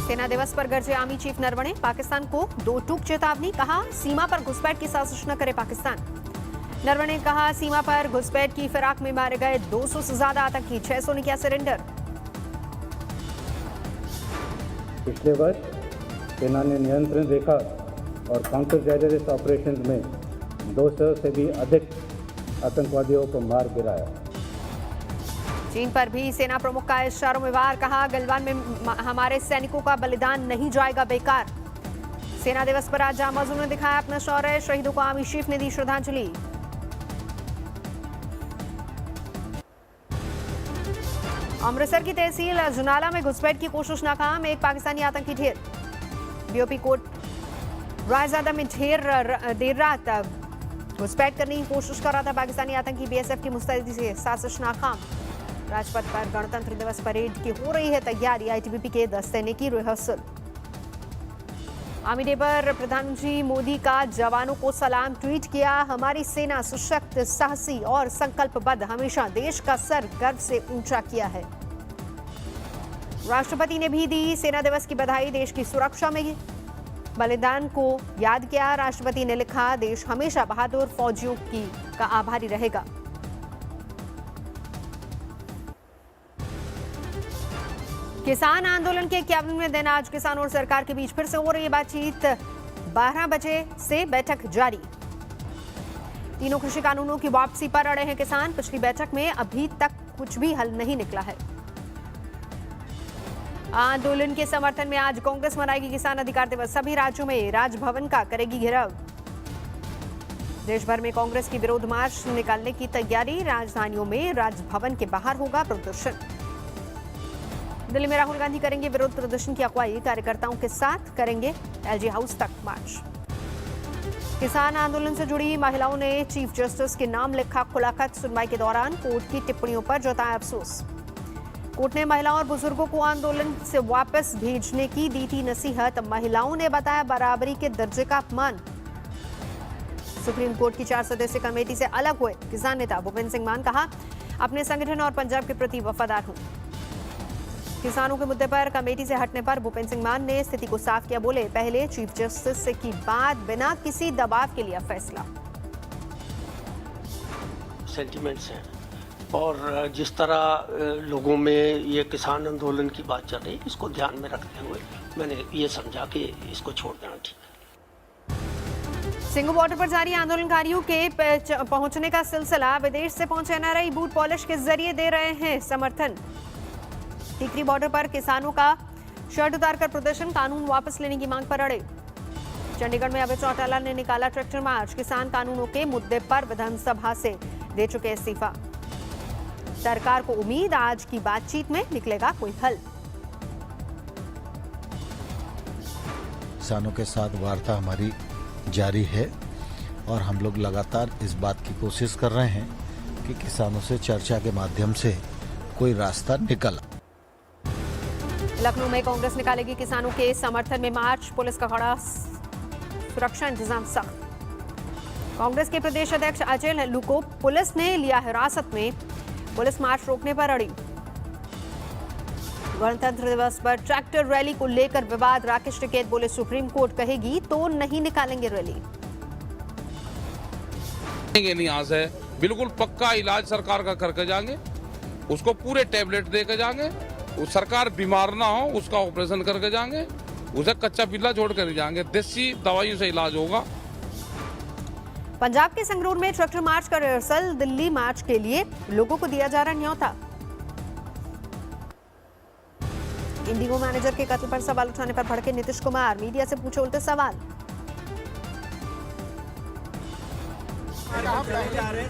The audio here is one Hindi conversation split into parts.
सेना दिवस पर गरजे आर्मी चीफ नरवणे, पाकिस्तान को दो टूक चेतावनी, कहा सीमा पर घुसपैठ की साजिश न करे पाकिस्तान। नरवणे ने कहा सीमा पर घुसपैठ की फिराक में मारे गए 200 से ज्यादा आतंकी, 600 ने किया सरेंडर। पिछले वर्ष सेना ने नियंत्रण रेखा और काउंटर टेररिस्ट ऑपरेशन में 200 से भी अधिक आतंकवादियों को मार गिराया। चीन पर भी सेना प्रमुख का इशारों में वार, कहा गलवान में हमारे सैनिकों का बलिदान नहीं जाएगा बेकार। सेना दिवस पर आज जामा ने दिखाया अपना शौर्य, शहीदों को आर्मी चीफ ने दी श्रद्धांजलि। अमृतसर की तहसील अजनाला में घुसपैठ की कोशिश नाकाम, एक पाकिस्तानी आतंकी ढेर। बीओपी कोट रायजादा में देर रात घुसपैठ करने की कोशिश कर रहा था पाकिस्तानी आतंकी, बीएसएफ की मुस्तैदी से साजिश नाकाम। राजपथ पर गणतंत्र दिवस परेड की हो रही है तैयारी, आईटीबीपी के दस्ते ने की रिहर्सल। आर्मी डे पर प्रधानमंत्री मोदी का जवानों को सलाम, ट्वीट किया हमारी सेना सशक्त, साहसी और संकल्पबद्ध, हमेशा देश का सर गर्व से ऊंचा किया है। राष्ट्रपति ने भी दी सेना दिवस की बधाई, देश की सुरक्षा में बलिदान को याद किया। राष्ट्रपति ने लिखा देश हमेशा बहादुर फौजियों का आभारी रहेगा। किसान आंदोलन के 51वें दिन आज किसानों और सरकार के बीच फिर से हो रही है बातचीत, 12 बजे से बैठक जारी। तीनों कृषि कानूनों की वापसी पर अड़े हैं किसान, पिछली बैठक में अभी तक कुछ भी हल नहीं निकला है। आंदोलन के समर्थन में आज कांग्रेस मनाएगी किसान अधिकार दिवस, सभी राज्यों में राजभवन का करेगी घेराव। देश भर में कांग्रेस की विरोध मार्च निकालने की तैयारी, राजधानियों में राजभवन के बाहर होगा प्रदर्शन। दिल्ली में राहुल गांधी करेंगे विरोध प्रदर्शन की अगुवाई, कार्यकर्ताओं के साथ करेंगे एलजी हाउस तक मार्च। किसान आंदोलन से जुड़ी महिलाओं ने चीफ जस्टिस के नाम लिखा खुला खत, सुनवाई के दौरान कोर्ट की टिप्पणियों पर जताया अफसोस। कोर्ट ने महिलाओं और बुजुर्गों को आंदोलन से वापस भेजने की दी थी नसीहत, महिलाओं ने बताया बराबरी के दर्जे का अपमान। सुप्रीम कोर्ट की 4 सदस्यीय कमेटी से अलग हुए किसान नेता भूपेंद्र सिंह मान, कहा अपने संगठन और पंजाब के प्रति वफादार हूं। किसानों के मुद्दे पर कमेटी से हटने पर भूपेंद्र सिंह मान ने स्थिति को साफ किया, बोले पहले चीफ जस्टिस से की बात, बिना किसी दबाव के लिया फैसला। सेंटिमेंट्स हैं और जिस तरह लोगों में ये किसान आंदोलन की बात चल रही है, इसको ध्यान में रखते हुए मैंने ये समझा कि इसको छोड़ देना ठीक है। सिंघू बॉर्डर पर जारी आंदोलनकारियों के पहुंचने का सिलसिला, विदेश से पहुंचे एनआरआई बूट पॉलिश के जरिए दे रहे हैं समर्थन। टिकरी बॉर्डर पर किसानों का शर्ट उतारकर प्रदर्शन, कानून वापस लेने की मांग पर अड़े। चंडीगढ़ में अभय चौटाला ने निकाला ट्रैक्टर मार्च, किसान कानूनों के मुद्दे पर विधानसभा से दे चुके इस्तीफा। सरकार को उम्मीद आज की बातचीत में निकलेगा कोई हल। किसानों के साथ वार्ता हमारी जारी है और हम लोग लगातार इस बात की कोशिश कर रहे हैं कि किसानों से चर्चा के माध्यम से कोई रास्ता निकल। लखनऊ में कांग्रेस निकालेगी किसानों के समर्थन में मार्च, पुलिस का कड़ा सुरक्षा इंतजाम सख्त। कांग्रेस के प्रदेश अध्यक्ष अजय लल्लू को पुलिस ने लिया हिरासत में, पुलिस मार्च रोकने पर अड़ी। गणतंत्र दिवस पर ट्रैक्टर रैली को लेकर विवाद, राकेश टिकैत बोले सुप्रीम कोर्ट कहेगी तो नहीं निकालेंगे रैली। यहाँ से बिल्कुल पक्का इलाज सरकार का करके जाएंगे, उसको पूरे टैबलेट दे के जाएंगे, उस सरकार बीमार ना हो उसका ऑपरेशन करके जाएंगे, उसे कच्चा पिल्ला छोड़ कर जाएंगे, देसी दवाइयों से इलाज होगा। पंजाब के संगरूर में ट्रैक्टर मार्च का रिहर्सल, दिल्ली मार्च के लिए लोगों को दिया जा रहा न्योता। इंडिगो मैनेजर के कत्ल पर सवाल उठाने पर भड़के नीतीश कुमार, मीडिया से पूछे उल्टे सवाल।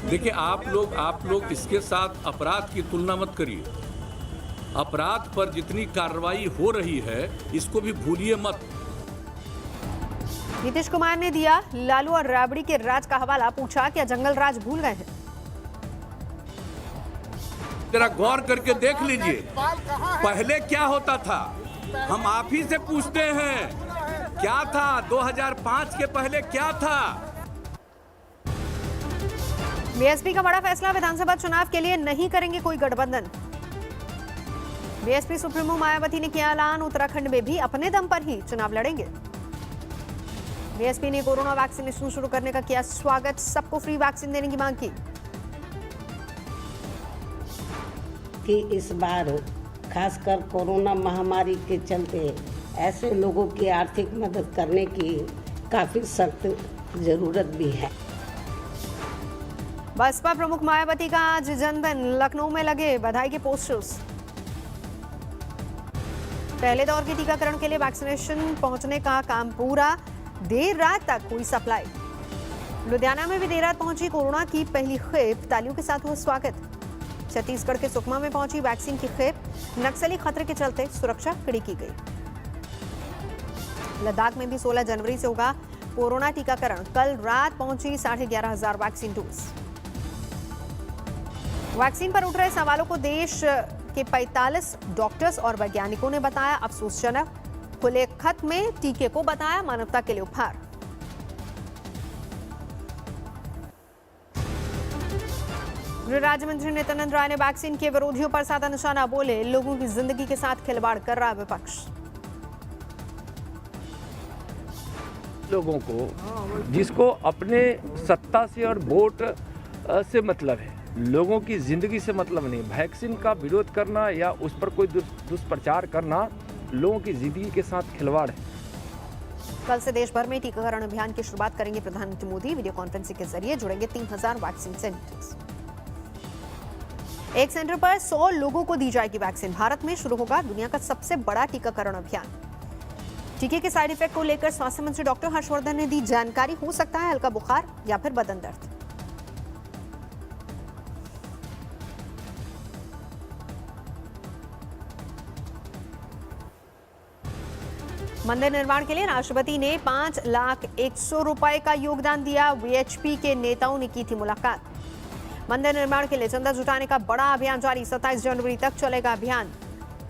देखिए आप लोग इसके साथ अपराध की तुलना मत करिए। अपराध पर जितनी कार्रवाई हो रही है इसको भी भूलिए मत। नीतीश कुमार ने दिया लालू और राबड़ी के राज का हवाला, पूछा क्या जंगल राज भूल गए हैं। जरा गौर करके देख लीजिए पहले क्या होता था, हम आप ही से पूछते हैं क्या था 2005 के पहले क्या था। बीएसपी का बड़ा फैसला, विधानसभा चुनाव के लिए नहीं करेंगे कोई गठबंधन। बीएसपी सुप्रीमो मायावती ने किया ऐलान, उत्तराखंड में भी अपने दम पर ही चुनाव लड़ेंगे। बीएसपी ने कोरोना वैक्सीनेशन शुरू करने का किया स्वागत, सबको फ्री वैक्सीन देने की मांग की। कि इस बार खासकर कोरोना महामारी के चलते ऐसे लोगों की आर्थिक मदद करने की काफी सख्त जरूरत भी है। बसपा प्रमुख मायावती का आज जन्मदिन, लखनऊ में लगे बधाई के पोस्टर्स। पहले दौर के टीकाकरण के लिए वैक्सीनेशन पहुंचने का काम पूरा, देर रात तक हुई सप्लाई। लुधियाना में भी देर रात पहुंची कोरोना की पहली खेप, तालियों के साथ हुआ स्वागत। छत्तीसगढ़ के सुकमा में पहुंची वैक्सीन की खेप, नक्सली खतरे के चलते सुरक्षा कड़ी की गई। लद्दाख में भी 16 जनवरी से होगा कोरोना टीकाकरण, कल रात पहुंची 11,500 वैक्सीन डोज। वैक्सीन पर उठ रहे सवालों को देश के 45 डॉक्टर्स और वैज्ञानिकों ने बताया अफसोसजनक। खुले खत में टीके को बताया मानवता के लिए उपहार। गृह राज्य मंत्री नित्यानंद राय ने वैक्सीन के विरोधियों पर साधा निशाना, बोले लोगों की जिंदगी के साथ खिलवाड़ कर रहा है विपक्ष। लोगों को जिसको अपने सत्ता से और वोट से मतलब है, लोगों की जिंदगी से मतलब नहीं। वैक्सीन का विरोध करना या उस पर कोई दुष्प्रचार करना लोगों की जिंदगी के साथ खिलवाड़ है। कल से देश भर में टीकाकरण अभियान की शुरुआत करेंगे प्रधानमंत्री मोदी। वीडियो कॉन्फ्रेंसिंग के जरिए जुड़ेंगे 3,000 वैक्सीन सेंटर्स। एक सेंटर पर 100 लोगों को दी जाएगी वैक्सीन। भारत में शुरू होगा दुनिया का सबसे बड़ा टीकाकरण अभियान। टीके के साइड इफेक्ट को लेकर स्वास्थ्य मंत्री डॉक्टर हर्षवर्धन ने दी जानकारी, हो सकता है हल्का बुखार या फिर बदन दर्द। मंदिर निर्माण के लिए राष्ट्रपति ने 5,01,000 रुपए का योगदान दिया। वीएचपी के नेताओं ने की थी मुलाकात। मंदिर निर्माण के लिए चंदा जुटाने का बड़ा अभियान जारी, 27 जनवरी तक चलेगा अभियान।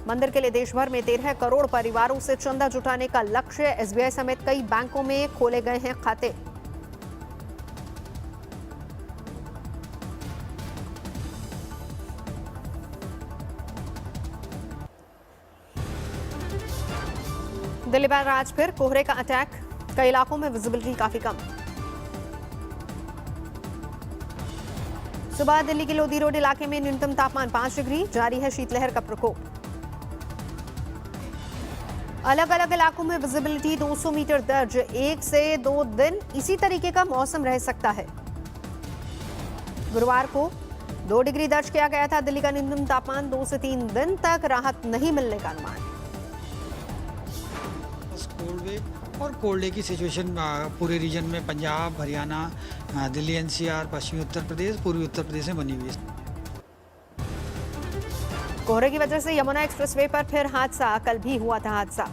मंदिर के लिए देश भर में 13 करोड़ परिवारों से चंदा जुटाने का लक्ष्य। एसबीआई समेत कई बैंकों में खोले गए हैं खाते। दिल्ली पर आज फिर कोहरे का अटैक, कई इलाकों में विजिबिलिटी काफी कम। सुबह दिल्ली के लोधी रोड इलाके में न्यूनतम तापमान 5 डिग्री, जारी है शीतलहर का प्रकोप। अलग अलग इलाकों में विजिबिलिटी 200 मीटर दर्ज, 1 से 2 दिन इसी तरीके का मौसम रह सकता है। गुरुवार को 2 डिग्री दर्ज किया गया था दिल्ली का न्यूनतम तापमान। 2 से 3 दिन तक राहत नहीं मिलने का अनुमान। कोल्ड वेव और कोल्ड डे की सिचुएशन पूरे रीजन में पंजाब, हरियाणा, दिल्ली एनसीआर, पश्चिमी उत्तर प्रदेश, पूर्वी उत्तर प्रदेश में बनी हुई है। कोहरे की वजह से यमुना एक्सप्रेसवे पर फिर हादसा, कल भी हुआ था हादसा।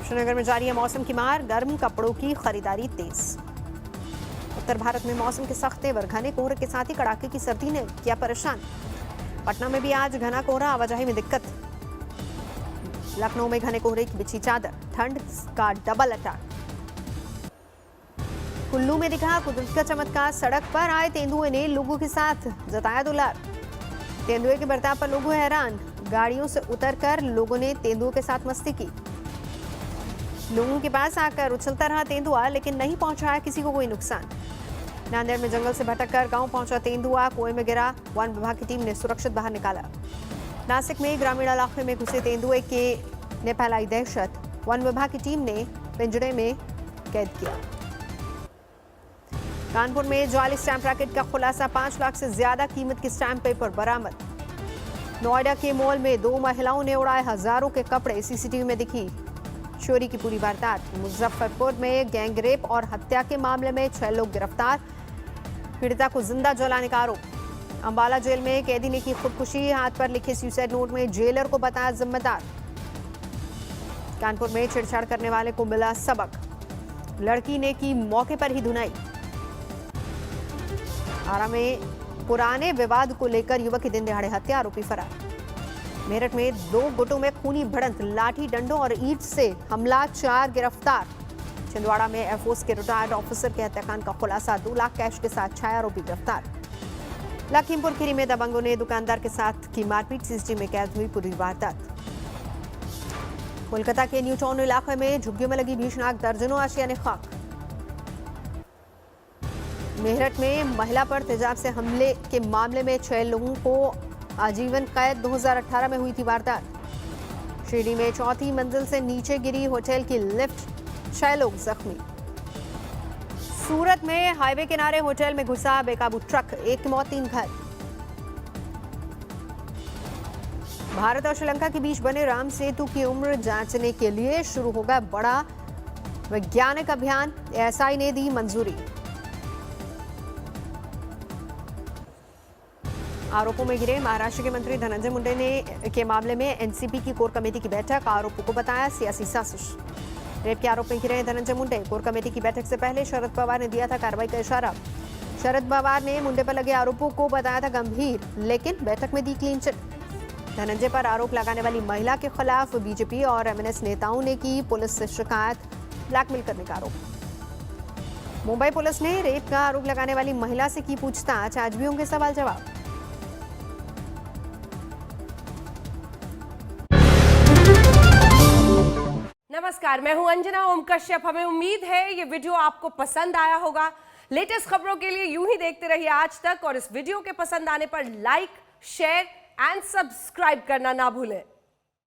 श्रीनगर में जारी है मौसम की मार, गर्म कपड़ों की खरीदारी तेज। उत्तर भारत में मौसम के सख्त तेवर, घने कोहरे के साथ ही कड़ाके की सर्दी ने किया परेशान। पटना में भी आज घना कोहरा, आवाजाही में दिक्कत। लखनऊ में घने कोहरे की बिछी चादर, ठंड का डबल अटैक। कुल्लू में दिखा कुदरत का चमत्कार, सड़क पर आए तेंदुए ने लोगों के साथ जताया दुलार। तेंदुए के बर्ताव पर लोग हुए हैरान, गाड़ियों से उतरकर लोगों ने तेंदुओं के साथ मस्ती की। लोगों के पास आकर उछलता रहा तेंदुआ, लेकिन नहीं पहुंचाया किसी को कोई नुकसान। नांदेड़ में जंगल से भटककर गांव पहुंचा तेंदुआ, कुएं में गिरा, वन विभाग की टीम ने सुरक्षित बाहर निकाला। नासिक में ग्रामीण इलाके में घुसे तेंदुए ने फैलाई दहशत, वन विभाग की टीम ने पिंजरे में कैद किया। कानपुर में जाली स्टैंप रैकेट का खुलासा, 5 लाख से ज्यादा कीमत की स्टैंप पेपर बरामद। नोएडा के मॉल में 2 महिलाओं ने उड़ाए हजारों के कपड़े, सीसीटीवी में दिखी चोरी की पूरी वारदात। मुजफ्फरपुर में गैंगरेप और हत्या के मामले में 6 लोग गिरफ्तार, पीड़िता को जिंदा जलाने का आरोप। अंबाला जेल में कैदी ने की खुदकुशी, हाथ पर लिखे सुसाइड नोट में जेलर को बताया जिम्मेदार। कानपुर में छेड़छाड़ करने वाले को मिला सबक, लड़की ने की मौके पर ही धुनाई। आरा में पुराने विवाद को लेकर युवक की दिन दिहाड़े हत्या, आरोपी फरार। मेरठ में 2 गुटों में खूनी भिड़ंत, लाठी डंडों और ईंट से हमला, 4 गिरफ्तार। छिंदवाड़ा में एयरफोर्स के रिटायर्ड ऑफिसर के हत्याकांड का खुलासा, 2 लाख कैश के साथ 6 आरोपी गिरफ्तार। लखीमपुर खीरी में दबंगों ने दुकानदार के साथ की मारपीट, सीसीटीवी में कैद हुई पूरी वारदात। कोलकाता के न्यू टाउन इलाके में झुग्गियों में लगी भीषण आग, दर्जनों आशियाने खाक। मेरठ में महिला पर तेजाब से हमले के मामले में 6 लोगों को आजीवन कैद, 2018 में हुई थी वारदात। शिरडी में 4थी मंजिल से नीचे गिरी होटल की लिफ्ट, 6 लोग जख्मी। सूरत में हाईवे किनारे होटल में घुसा बेकाबू ट्रक, 1 की मौत, 3 घायल। भारत और श्रीलंका के बीच बने राम सेतु की उम्र जांचने के लिए शुरू होगा बड़ा वैज्ञानिक अभियान, एएसआई ने दी मंजूरी। आरोपों में घिरे महाराष्ट्र के मंत्री धनंजय मुंडे ने के मामले में एनसीपी की कोर कमेटी की बैठक, आरोपों को बताया सियासी साजिश। रेप के आरोप में घिरे धनंजय मुंडे, कोर कमेटी की बैठक से पहले शरद पवार ने दिया था कार्रवाई का इशारा। शरद पवार ने मुंडे पर लगे आरोपों को बताया था गंभीर, लेकिन बैठक में दी क्लीन चिट। धनंजय पर आरोप लगाने वाली महिला के खिलाफ बीजेपी और एमएनएस नेताओं ने की पुलिस से शिकायत, ब्लैकमेल करने का आरोप। मुंबई पुलिस ने रेप का आरोप लगाने वाली महिला से की पूछताछ, आज भी होंगे सवाल जवाब। नमस्कार, मैं हूं अंजना ओम कश्यप। हमें उम्मीद है ये वीडियो आपको पसंद आया होगा। लेटेस्ट खबरों के लिए यूं ही देखते रहिए आज तक, और इस वीडियो के पसंद आने पर लाइक, शेयर एंड सब्सक्राइब करना ना भूलें।